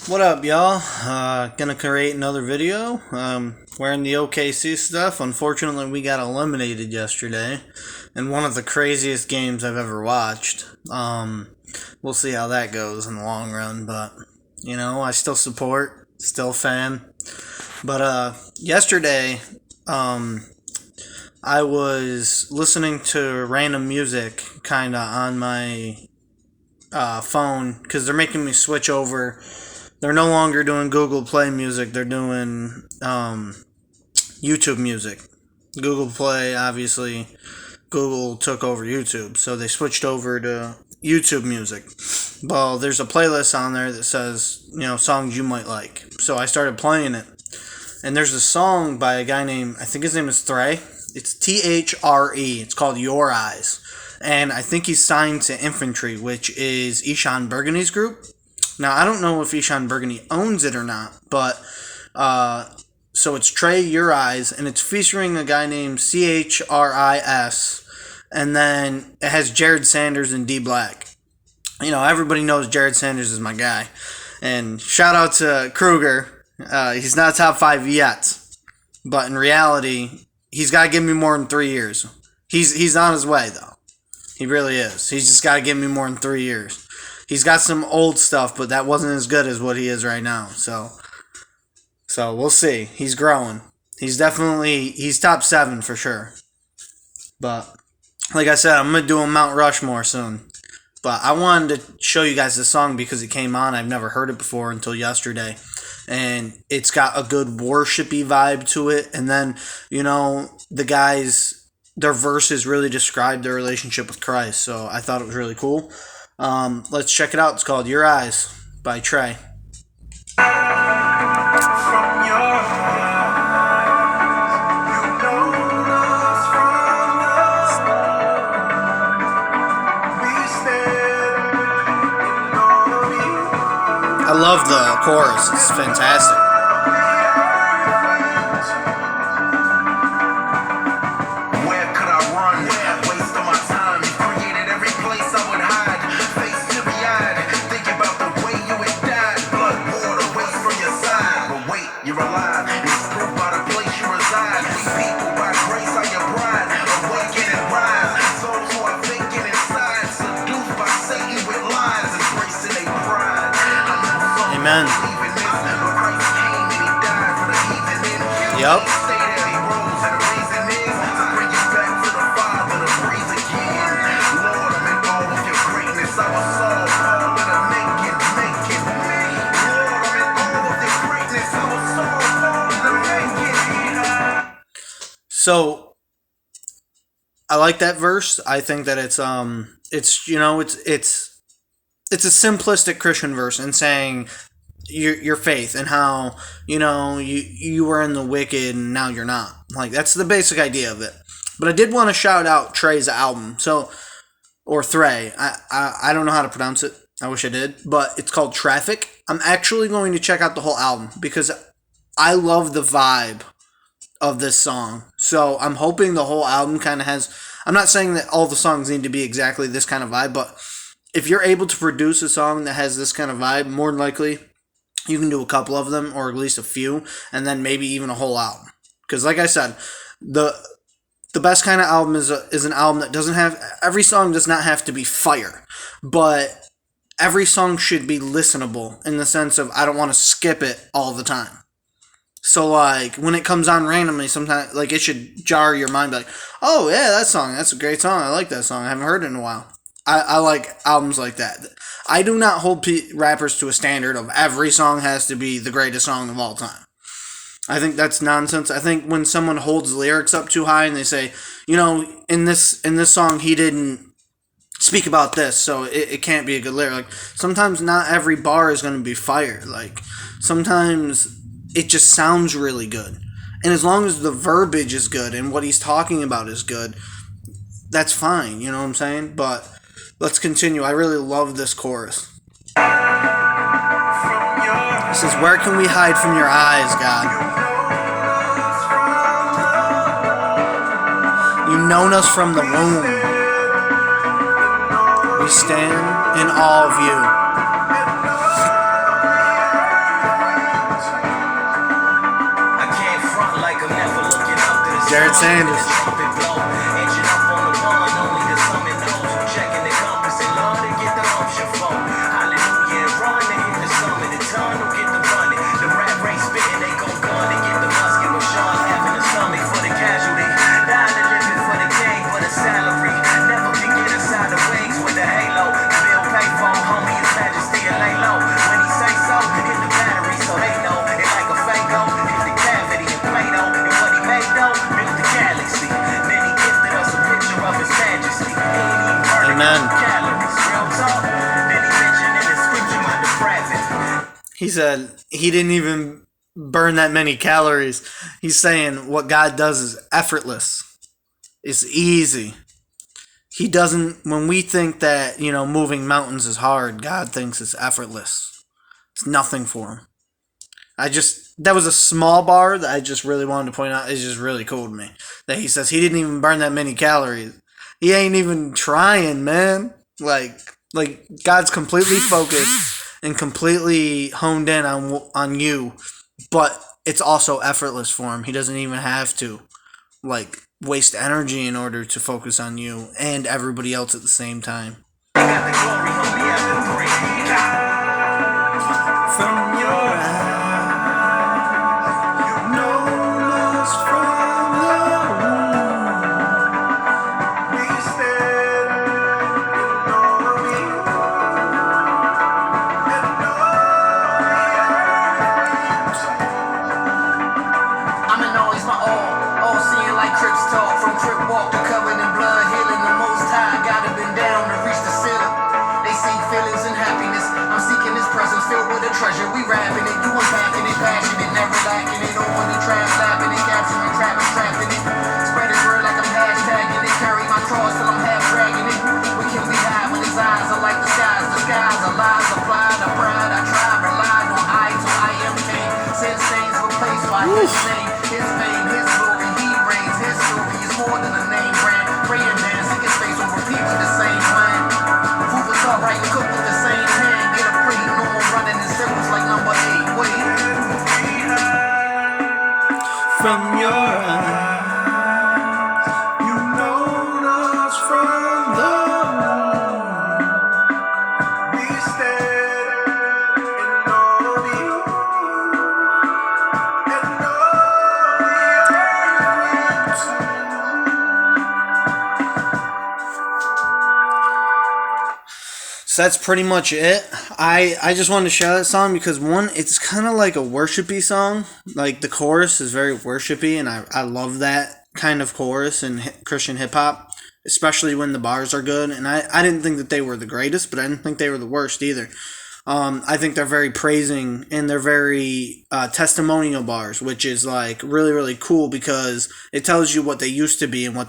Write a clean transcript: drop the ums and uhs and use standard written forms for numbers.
What up, y'all? Gonna create another video. Wearing the OKC stuff. Unfortunately, we got eliminated yesterday in one of the craziest games I've ever watched. We'll see how that goes in the long run, but I still support, still fan. But yesterday, I was listening to random music, kinda on my phone, because they're making me switch over. They're no longer doing Google Play Music. They're doing YouTube Music. Google Play, obviously, Google took over YouTube, so they switched over to YouTube Music. Well, there's a playlist on there that says, songs you might like. So I started playing it. And there's a song by a guy named, I think his name is Thre. It's T.H.R.I.S. It's called Your Eyes. And I think he's signed to Infantry, which is Ishan Burgundy's group. Now, I don't know if Ishan Burgundy owns it or not, but so it's Thre, Your Eyes, and it's featuring a guy named C.H.R.I.S, and then it has Jered Sanders and D Black. Everybody knows Jered Sanders is my guy, and shout out to Kruger. He's not top 5 yet, but in reality, he's got to give me more than 3 years. He's on his way, though. He really is. He's just got to give me more than 3 years. He's got some old stuff, but that wasn't as good as what he is right now. So we'll see. He's growing. He's top 7 for sure. But like I said, I'm gonna do a Mount Rushmore soon. But I wanted to show you guys this song because it came on. I've never heard it before until yesterday, and it's got a good worshipy vibe to it. And then the guys, their verses really describe their relationship with Christ. So I thought it was really cool. Let's check it out. It's called Your Eyes by Thre. I love the chorus. It's fantastic. Amen. Yep. So I like that verse. I think that it's a simplistic Christian verse and saying your faith and how you were in the wicked and now you're not. Like, that's the basic idea of it. But I did want to shout out Thre's album. Or Thre. I don't know how to pronounce it. I wish I did, but it's called Traffic. I'm actually going to check out the whole album because I love the vibe of this song. So I'm hoping the whole album kind of has. I'm not saying that all the songs need to be exactly this kind of vibe, but if you're able to produce a song that has this kind of vibe, more than likely you can do a couple of them, or at least a few, and then maybe even a whole album. Because like I said, the best kind of album is an album that doesn't have, every song does not have to be fire, but every song should be listenable in the sense of I don't want to skip it all the time. So, like, when it comes on randomly, sometimes, like, it should jar your mind, like, oh, yeah, that's a great song, I like that song, I haven't heard it in a while. I like albums like that. I do not hold rappers to a standard of every song has to be the greatest song of all time. I think that's nonsense. I think when someone holds lyrics up too high and they say, in this song he didn't speak about this, so it can't be a good lyric. Like, sometimes not every bar is going to be fire. Like, sometimes it just sounds really good. And as long as the verbiage is good and what he's talking about is good, that's fine, you know what I'm saying? But let's continue. I really love this chorus. It says, where can we hide from your eyes, God? You've known us from the womb. We stand in awe of you. Deion Sanders. He said he didn't even burn that many calories. He's saying what God does is effortless. It's easy. He doesn't, when we think that, moving mountains is hard, God thinks it's effortless. It's nothing for him. That was a small bar that I just really wanted to point out. It's just really cool to me. That he says he didn't even burn that many calories. He ain't even trying, man. Like God's completely focused and completely honed in on you, but it's also effortless for him. He doesn't even have to waste energy in order to focus on you and everybody else at the same time. From your treasure, we rapping it, you unpacking it, passionate, never lacking it, over the trash, lapping it, capturing trapping, trapping it, spread his word like I'm hashtagging it, carry my cross till I'm half dragging it, what can we hide when his eyes are like the skies are lies, applied, I pride, I try, relied on I till I am king, sin stains replaced by his name, his fame, his glory, he reigns, his story is more than a name brand, praying man, sick his face on repeat with the same plan, food was up right and cooked with the same hand, get a pretty normal running in circles like number 8, wait. From your eyes, you know us from the womb. We stand in all of you, and all the earth too. So that's pretty much it. I just wanted to share that song because one, it's kind of like a worshipy song. Like the chorus is very worshipy, and I love that kind of chorus in Christian hip hop, especially when the bars are good. And I didn't think that they were the greatest, but I didn't think they were the worst either. I think they're very praising and they're very testimonial bars, which is like really, really cool because it tells you what they used to be and what